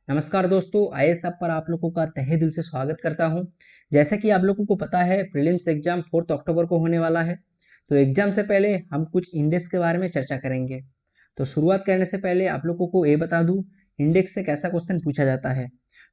नमस्कार दोस्तों, IAS app पर आप लोगों का तहे दिल से स्वागत करता हूं। जैसा कि आप लोगों को पता है, प्रीलिम्स एग्जाम 4 अक्टूबर को होने वाला है। तो एग्जाम से पहले हम कुछ इंडेक्स के बारे में चर्चा करेंगे। तो शुरुआत करने से पहले आप लोगों को ये बता दूं, इंडेक्स से कैसा क्वेश्चन पूछा जाता है।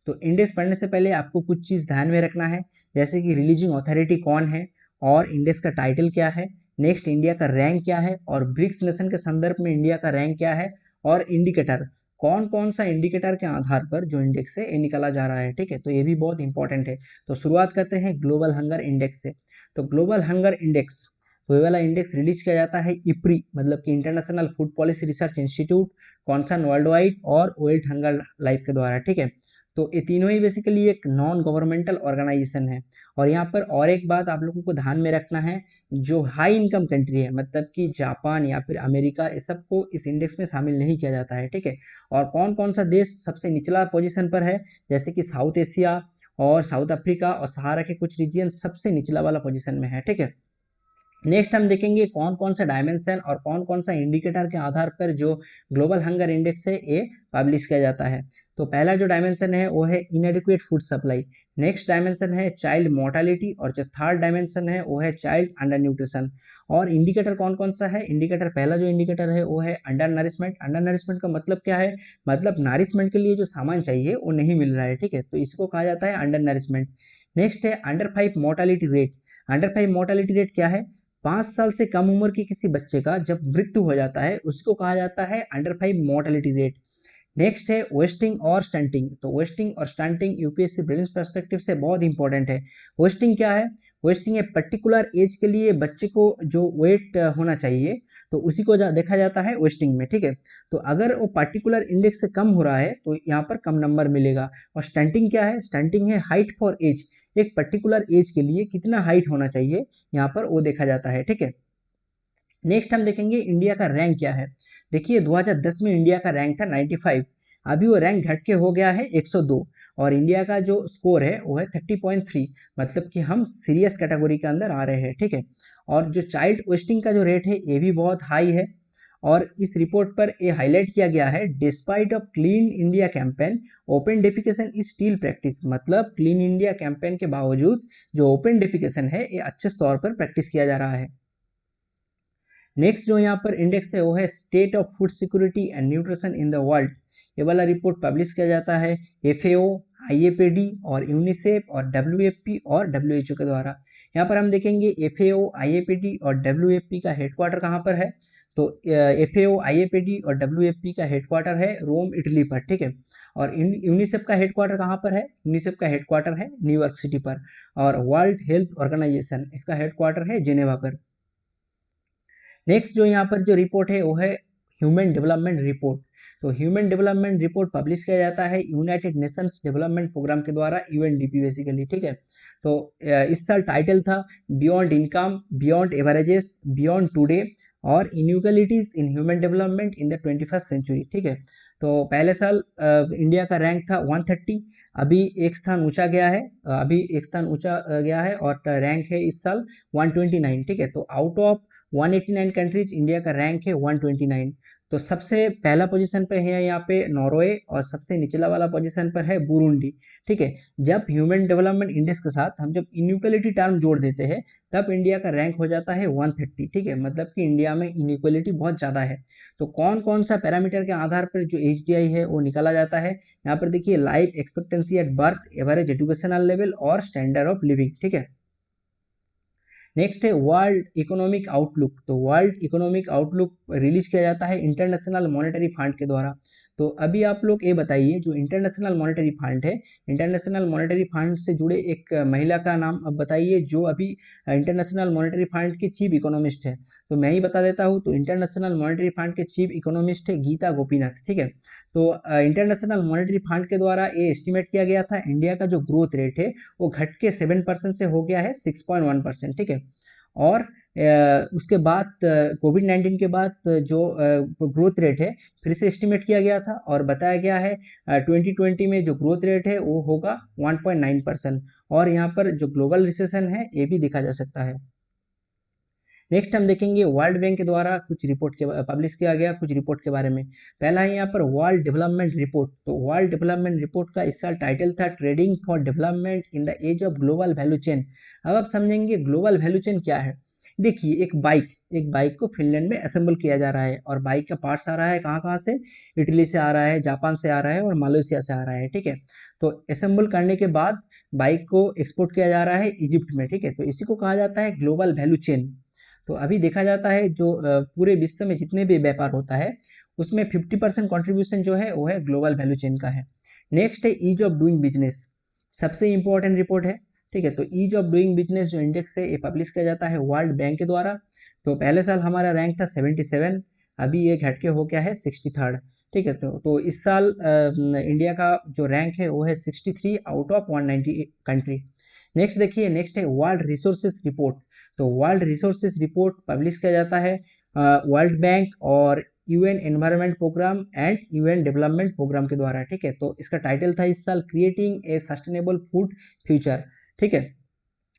तो इंडेक्स पढ़ने से पहले आपको कुछ चीज़ ध्यान में रखना है, जैसे कि रिलीजिंग अथॉरिटी कौन है और इंडेक्स का टाइटल क्या है, नेक्स्ट इंडिया का रैंक क्या है और ब्रिक्स नेशन के संदर्भ में इंडिया का रैंक क्या है, और इंडिकेटर कौन कौन सा इंडिकेटर के आधार पर जो इंडेक्स है ये निकाला जा रहा है। ठीक है, तो ये भी बहुत इंपॉर्टेंट है। तो शुरुआत करते हैं ग्लोबल हंगर इंडेक्स से। तो ग्लोबल हंगर इंडेक्स, तो ये वाला इंडेक्स रिलीज किया जाता है इप्री मतलब कि international food policy research institute, concern world wide और वर्ल्ड हंगर लाइफ के द्वारा। ठीक है, तो ये तीनों ही बेसिकली एक नॉन गवर्नमेंटल ऑर्गेनाइजेशन है। और यहाँ पर और एक बात आप लोगों को ध्यान में रखना है, जो हाई इनकम कंट्री है मतलब कि जापान या फिर अमेरिका, ये सबको इस इंडेक्स में शामिल नहीं किया जाता है। ठीक है, और कौन कौन सा देश सबसे निचला पोजीशन पर है, जैसे कि साउथ एशिया और साउथ अफ्रीका और सहारा के कुछ रीजन सबसे निचला वाला पोजीशन में है। ठीक है, नेक्स्ट हम देखेंगे कौन कौन सा डायमेंशन और कौन कौन सा इंडिकेटर के आधार पर जो ग्लोबल हंगर इंडेक्स है ये पब्लिश किया जाता है। तो पहला जो डायमेंशन है वो है इनएडिक्वेट फूड सप्लाई, नेक्स्ट डायमेंशन है चाइल्ड मोर्टालिटी और जो थर्ड डायमेंशन है वो है चाइल्ड अंडर न्यूट्रिशन। और इंडिकेटर कौन कौन सा है, इंडिकेटर पहला जो इंडिकेटर है वो है अंडर नरिशमेंट। अंडर नरिशमेंट का मतलब क्या है, मतलब नारिशमेंट के लिए जो सामान चाहिए वो नहीं मिल रहा है। ठीक है, तो इसको कहा जाता है अंडर नरिशमेंट। नेक्स्ट है under 5 mortality rate. Under 5 mortality rate क्या है, 5 साल से कम उम्र के किसी बच्चे का जब मृत्यु हो जाता है उसको कहा जाता है अंडर 5 मोर्टेलिटी रेट। नेक्स्ट है वेस्टिंग और स्टंटिंग। तो वेस्टिंग और स्टंटिंग यूपीएससी प्रीलिम्स पर्सपेक्टिव से बहुत इंपॉर्टेंट है। वेस्टिंग क्या है, वेस्टिंग है पर्टिकुलर एज के लिए बच्चे को जो वेट होना चाहिए तो उसी को देखा जाता है वेस्टिंग में। ठीक है, तो अगर वो पर्टिकुलर इंडेक्स से कम हो रहा है तो यहाँ पर कम नंबर मिलेगा। और स्टंटिंग क्या है, स्टंटिंग है हाइट फॉर एज, एक पर्टिकुलर एज के लिए कितना हाइट होना चाहिए यहाँ पर वो देखा जाता है। ठीक है, नेक्स्ट हम देखेंगे इंडिया का रैंक क्या है। देखिए 2010 में इंडिया का रैंक था 95, अभी वो रैंक घट के हो गया है 102। और इंडिया का जो स्कोर है वो है 30.3, मतलब कि हम सीरियस कैटेगरी के अंदर आ रहे हैं। ठीक है, और जो चाइल्ड वेस्टिंग का जो रेट है ये भी बहुत हाई है। और इस रिपोर्ट पर ये हाईलाइट किया गया है, despite of clean India campaign open defecation is still practice, मतलब क्लीन इंडिया कैंपेन के बावजूद जो ओपन डेफिकेशन है ये अच्छे तौर पर प्रैक्टिस किया जा रहा है। नेक्स्ट जो यहाँ पर इंडेक्स है वो है state of food security and nutrition in the world. ये वाला रिपोर्ट पब्लिश किया जाता है एफएओ, आईएपीडी और यूनिसेफ और डब्ल्यूएफपी और डब्ल्यूएचओ के द्वारा। यहाँ पर हम देखेंगे एफएओ, आईएपीडी और डब्ल्यूएफपी का हेडक्वार्टर कहाँ पर है। तो एफएओ, आईएपीडी और डब्ल्यूएफपी का हेडक्वार्टर है रोम, इटली पर। ठीक है, और यूनिसेफ का हेडक्वार्टर कहाँ पर है, यूनिसेफ का हेडक्वार्टर है न्यूयॉर्क सिटी पर। और वर्ल्ड हेल्थ ऑर्गेनाइजेशन इसका हेडक्वार्टर है जिनेवा पर। नेक्स्ट जो यहाँ पर जो रिपोर्ट है वो है ह्यूमन डेवलपमेंट रिपोर्ट। तो ह्यूमन डेवलपमेंट रिपोर्ट पब्लिश किया जाता है यूनाइटेड नेशंस डेवलपमेंट प्रोग्राम के द्वारा, यूएनडीपी बेसिकली। ठीक है, तो इस साल टाइटल था beyond income, beyond averages, beyond today और inequalities in human development in the 21st century. ठीक है, तो पहले साल इंडिया का रैंक था 130, अभी एक स्थान ऊंचा गया है, अभी एक स्थान ऊंचा गया है और रैंक है इस साल 129। ठीक है, तो आउट ऑफ 189 कंट्रीज इंडिया का रैंक है 129। तो सबसे पहला पोजीशन पे है यहाँ पे नॉर्वे और सबसे निचला वाला पोजीशन पर है बुरुंडी। ठीक है, जब ह्यूमन डेवलपमेंट इंडेक्स के साथ हम जब इनइक्वालिटी टर्म जोड़ देते हैं तब इंडिया का रैंक हो जाता है 130। ठीक है, मतलब कि इंडिया में इनइक्वालिटी बहुत ज़्यादा है। तो कौन कौन सा पैरामीटर के आधार पर जो एचडीआई है वो निकाला जाता है, यहाँ पर देखिए life expectancy at birth, average educational level और स्टैंडर्ड ऑफ लिविंग। ठीक है, नेक्स्ट है वर्ल्ड इकोनॉमिक आउटलुक। तो वर्ल्ड इकोनॉमिक आउटलुक रिलीज किया जाता है इंटरनेशनल मॉनेटरी फंड के द्वारा। तो अभी आप लोग ये बताइए, जो इंटरनेशनल मॉनेटरी फंड है, इंटरनेशनल मॉनेटरी फंड से जुड़े एक महिला का नाम अब बताइए जो अभी इंटरनेशनल मॉनेटरी फंड की चीफ इकोनॉमिस्ट है। तो मैं ही बता देता हूँ, तो इंटरनेशनल मॉनेटरी फंड के चीफ इकोनॉमिस्ट है गीता गोपीनाथ। ठीक है, तो इंटरनेशनल मॉनेटरी फंड के द्वारा ये एस्टिमेट किया गया था इंडिया का जो ग्रोथ रेट है वो घट के 7% से हो गया है 6.1%। ठीक है, और उसके बाद कोविड 19 के बाद जो ग्रोथ रेट है फिर से एस्टिमेट किया गया था और बताया गया है 2020 में जो ग्रोथ रेट है वो होगा 1.9%। और यहाँ पर जो ग्लोबल रिसेशन है ये भी देखा जा सकता है। नेक्स्ट हम देखेंगे वर्ल्ड बैंक के द्वारा कुछ रिपोर्ट के पब्लिश किया गया कुछ रिपोर्ट के बारे में। पहला है यहाँ पर वर्ल्ड डेवलपमेंट रिपोर्ट। तो वर्ल्ड डेवलपमेंट रिपोर्ट का इस साल टाइटल था trading for development in the age of global value chain. अब आप समझेंगे ग्लोबल वैल्यू चेन क्या है। देखिए एक बाइक को फिनलैंड में असेंबल किया जा रहा है और बाइक का पार्ट्स आ रहा है कहाँ कहाँ से, इटली से आ रहा है, जापान से आ रहा है और मलेशिया से आ रहा है, ठीक है। तो असेंबल करने के बाद बाइक को एक्सपोर्ट किया जा रहा है इजिप्ट में, ठीक है। तो इसी को कहा जाता है ग्लोबल वैल्यू चेन। तो अभी देखा जाता है जो पूरे विश्व में जितने भी व्यापार होता है उसमें 50% कॉन्ट्रीब्यूशन जो है वो है ग्लोबल वैल्यू चेन का है। नेक्स्ट है ईज ऑफ डूइंग बिजनेस, सबसे इंपॉर्टेंट रिपोर्ट है, ठीक है। तो ईज ऑफ डूइंग बिजनेस जो इंडेक्स है ये पब्लिश किया जाता है वर्ल्ड बैंक के द्वारा। तो पहले साल हमारा रैंक था 77, अभी ये घट के हो गया है 63rd, ठीक है। तो इस साल इंडिया का जो रैंक है वो है 63 आउट ऑफ 190 कंट्री। नेक्स्ट देखिए, नेक्स्ट है वर्ल्ड रिसोर्सेज रिपोर्ट। तो वर्ल्ड रिसोर्सेज रिपोर्ट पब्लिश किया जाता है वर्ल्ड बैंक और UN environment programme and UN development programme के द्वारा, ठीक है। तो इसका टाइटल था इस साल creating a sustainable food future, ठीक है।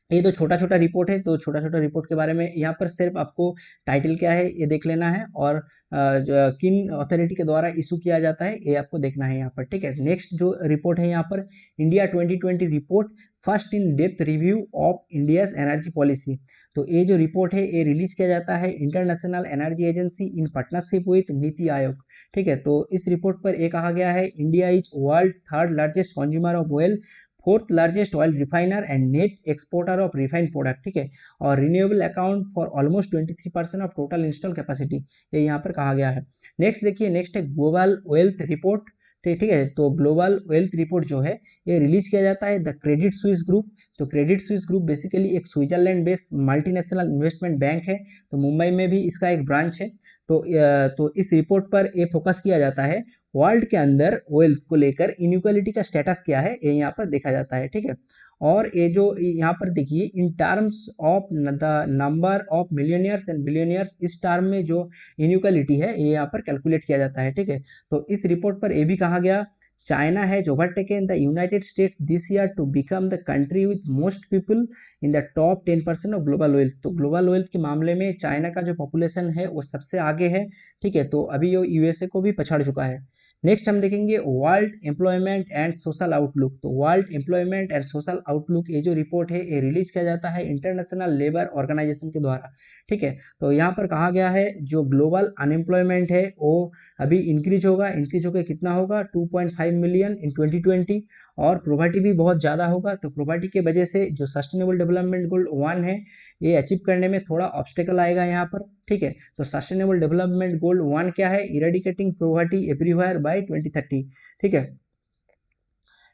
ये तो छोटा छोटा रिपोर्ट है, तो छोटा छोटा रिपोर्ट के बारे में यहाँ पर सिर्फ आपको टाइटल क्या है ये देख लेना है और किन अथॉरिटी के द्वारा इशू किया जाता है ये आपको देखना है यहाँ पर, ठीक है। नेक्स्ट जो रिपोर्ट है यहाँ पर India 2020 report, first in depth review of India's energy policy. तो ये जो रिपोर्ट है ये रिलीज किया जाता है international energy agency in partnership with NITI Aayog, ठीक है। तो इस रिपोर्ट पर ये कहा गया है India is world third largest consumer of oil, fourth largest oil refiner and net exporter of refined product, ठीक है। और renewable account for almost 23% of total install capacity, ये यहाँ पर कहा गया है। नेक्स्ट देखिए, नेक्स्ट है ग्लोबल वेल्थ रिपोर्ट, ठीक है। तो ग्लोबल वेल्थ रिपोर्ट जो है ये रिलीज किया जाता है द क्रेडिट स्विस ग्रुप। तो क्रेडिट स्विस ग्रुप बेसिकली एक Switzerland based multinational investment bank है, तो मुंबई में भी इसका एक ब्रांच है। तो इस रिपोर्ट पर ये फोकस किया जाता है वर्ल्ड के अंदर वेल्थ को लेकर इनइक्वालिटी का स्टेटस क्या है ये यहाँ पर देखा जाता है, ठीक है। और ये जो यहाँ पर देखिए in terms of the number of millionaires and billionaires, इस टर्म में जो इनइक्वालिटी है ये यहाँ पर कैलकुलेट किया जाता है, ठीक है। तो इस रिपोर्ट पर ये भी कहा गया China has overtaken the United States this year to become the country with most people in the top 10% of global wealth. तो ग्लोबल वेल्थ के मामले में चाइना का जो पॉपुलेशन है वो सबसे आगे है, ठीक है। तो अभी वो यूएसए को भी पछाड़ चुका है। नेक्स्ट हम देखेंगे world employment and social outlook. तो world employment and social outlook ये जो रिपोर्ट है ये रिलीज किया जाता है इंटरनेशनल लेबर ऑर्गेनाइजेशन के द्वारा, ठीक है। तो यहाँ पर कहा गया है जो ग्लोबल अनएम्प्लॉयमेंट है वो अभी इंक्रीज होकर कितना होगा 2.5 मिलियन इन 2020, और प्रोवर्टी भी बहुत ज़्यादा होगा। तो प्रोवर्टी के वजह से जो सस्टेनेबल डेवलपमेंट गोल 1 है ये अचीव करने में थोड़ा ऑब्स्टेकल आएगा यहाँ पर, ठीक है। तो सस्टेनेबल डेवलपमेंट गोल 1 क्या है, इरेडिकेटिंग प्रोवर्टी एवरीवेयर बाय 2030, ठीक है।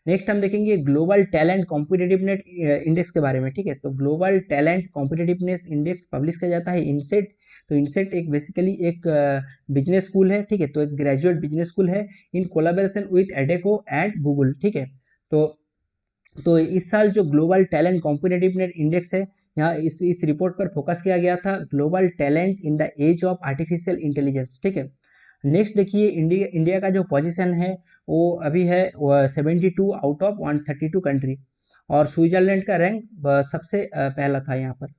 नेक्स्ट हम देखेंगे ग्लोबल टैलेंट कॉम्पिटिटिवनेस इंडेक्स के बारे में, ठीक है। तो global talent competitiveness index publish किया जाता है इनसेट। तो इनसेट एक बेसिकली एक बिजनेस स्कूल है, ठीक है। तो एक ग्रेजुएट बिजनेस स्कूल है in collaboration with Adecco and Google, ठीक है। तो इस साल जो ग्लोबल टैलेंट कॉम्पिटिटिवनेस इंडेक्स है यहाँ इस रिपोर्ट पर फोकस किया गया था global talent in the age of artificial intelligence, ठीक है। नेक्स्ट देखिए इंडिया का जो पोजीशन है वो अभी है 72 आउट ऑफ 132 कंट्री, और स्विट्जरलैंड का रैंक सबसे पहला था यहाँ पर।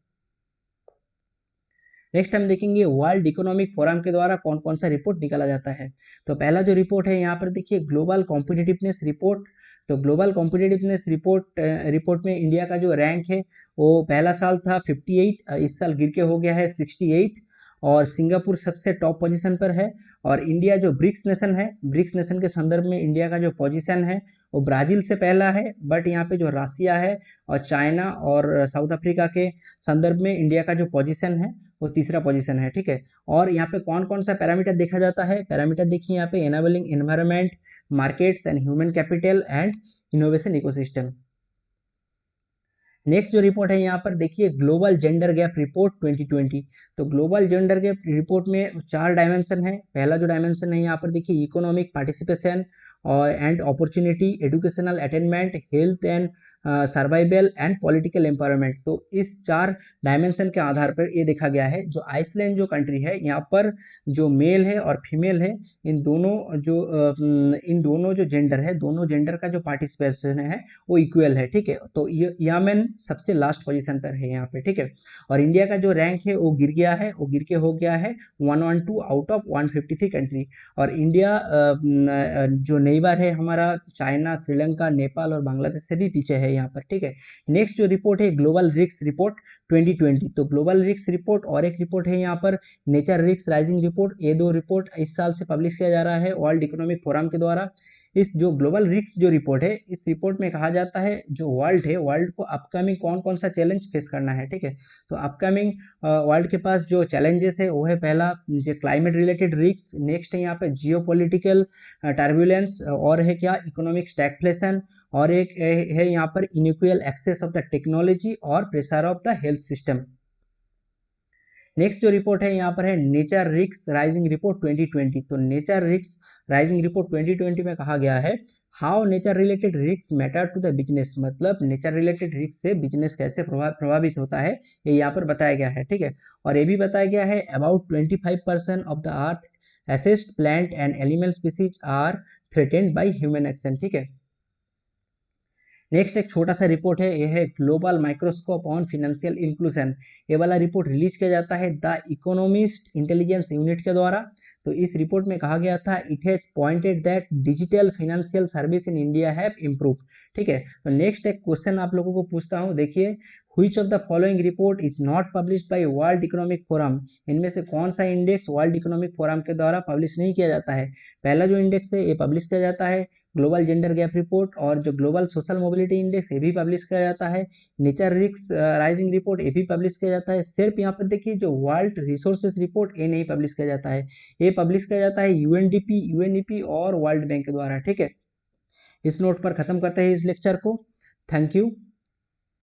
नेक्स्ट हम देखेंगे वर्ल्ड इकोनॉमिक फोरम के द्वारा कौन कौन सा रिपोर्ट निकाला जाता है। तो पहला जो रिपोर्ट है यहाँ पर देखिए ग्लोबल कॉम्पिटिटिवनेस रिपोर्ट। तो ग्लोबल कॉम्पिटिटिवनेस रिपोर्ट में इंडिया का जो रैंक है वो पहला साल था 58, इस साल गिर के हो गया है 68, और सिंगापुर सबसे टॉप पोजीशन पर है। और इंडिया जो ब्रिक्स नेशन है, ब्रिक्स नेशन के संदर्भ में इंडिया का जो पोजीशन है वो ब्राजील से पहला है, बट यहाँ पे जो रसिया है और चाइना और साउथ अफ्रीका के संदर्भ में इंडिया का जो पोजीशन है वो तीसरा पोजीशन है, ठीक है। और यहाँ पे कौन कौन सा पैरामीटर देखा जाता है, पैरामीटर देखिए यहाँ पे enabling environment, markets and human capital and innovation ecosystem. Next जो रिपोर्ट है यहाँ पर देखिए ग्लोबल जेंडर गैप रिपोर्ट 2020। तो ग्लोबल जेंडर गैप रिपोर्ट में 4 डायमेंशन है। पहला जो डायमेंशन है यहाँ पर देखिए इकोनॉमिक पार्टिसिपेशन और and opportunity, educational attainment, health and survival and political empowerment. तो इस 4 डायमेंशन के आधार पर ये देखा गया है जो आइसलैंड जो कंट्री है यहाँ पर जो मेल है और फीमेल है इन दोनों जो जेंडर है, दोनों जेंडर का जो पार्टिसिपेशन है वो इक्वल है, ठीक है। तो यमन सबसे लास्ट पोजीशन पर है यहाँ पे, ठीक है। और इंडिया का जो रैंक है वो गिर गया है, वो गिर के हो गया है 112 आउट ऑफ 153 कंट्री। और इंडिया जो नेबर है हमारा, चाइना, श्रीलंका, नेपाल और बांग्लादेश से भी पीछे है यहाँ पर, ठीक है। नेक्स्ट जो रिपोर्ट है ग्लोबल रिस्क रिपोर्ट 2020। तो ग्लोबल रिस्क रिपोर्ट और एक रिपोर्ट है यहाँ पर नेचर रिस्क राइजिंग रिपोर्ट। ये 2 रिपोर्ट इस साल से पब्लिश किया जा रहा है वर्ल्ड इकोनॉमिक फोरम के द्वारा। इस जो ग्लोबल रिस्क जो रिपोर्ट है, इस रिपोर्ट में कहा जाता है जो वर्ल्ड है, वर्ल्ड को अपकमिंग कौन कौन सा चैलेंज फेस करना है, ठीक है। तो अपकमिंग वर्ल्ड के पास जो चैलेंजेस है वो है पहला जो क्लाइमेट रिलेटेड रिस्क, नेक्स्ट है यहाँ पे जियो पॉलिटिकल टर्बुलेंस, और है क्या इकोनॉमिक स्टैगफ्लेशन, और एक है यहाँ पर inequal access of the technology और pressure of the health system. Next जो रिपोर्ट है यहाँ पर है नेचर रिस्क राइजिंग रिपोर्ट 2020। तो नेचर रिस्क राइजिंग रिपोर्ट 2020 में कहा गया है how nature related risk matter to the business, मतलब नेचर रिलेटेड रिस्क से बिजनेस कैसे प्रभावित होता है ये यहाँ पर बताया गया है, ठीक है। और ये भी बताया गया है about 25% of the earth assessed plant and animal species are threatened by human action, ठीक है। नेक्स्ट एक छोटा सा रिपोर्ट है, ये है global microscope on financial inclusion. ये वाला रिपोर्ट रिलीज किया जाता है द इकोनॉमिस्ट इंटेलिजेंस यूनिट के द्वारा। तो इस रिपोर्ट में कहा गया था it has pointed that digital financial service in India have improve, ठीक है। तो नेक्स्ट एक क्वेश्चन आप लोगों को पूछता हूँ, देखिए which of the following report is not published by world economic forum. इनमें से कौन सा इंडेक्स वर्ल्ड इकोनॉमिक फोरम के द्वारा पब्लिश नहीं किया जाता है। पहला जो इंडेक्स है ये पब्लिश किया जाता है ग्लोबल जेंडर गैप रिपोर्ट, और जो ग्लोबल सोशल मोबिलिटी इंडेक्स ये भी पब्लिश किया जाता है, नेचर रिस्क राइजिंग रिपोर्ट ये भी पब्लिश किया जाता है। सिर्फ यहाँ पर देखिए जो वर्ल्ड रिसोर्सेज रिपोर्ट ये नहीं पब्लिश किया जाता है, ये पब्लिश किया जाता है यूएनडीपी, यूएनईपी और वर्ल्ड बैंक के द्वारा, ठीक है। इस नोट पर खत्म करते हैं इस लेक्चर को। Thank you.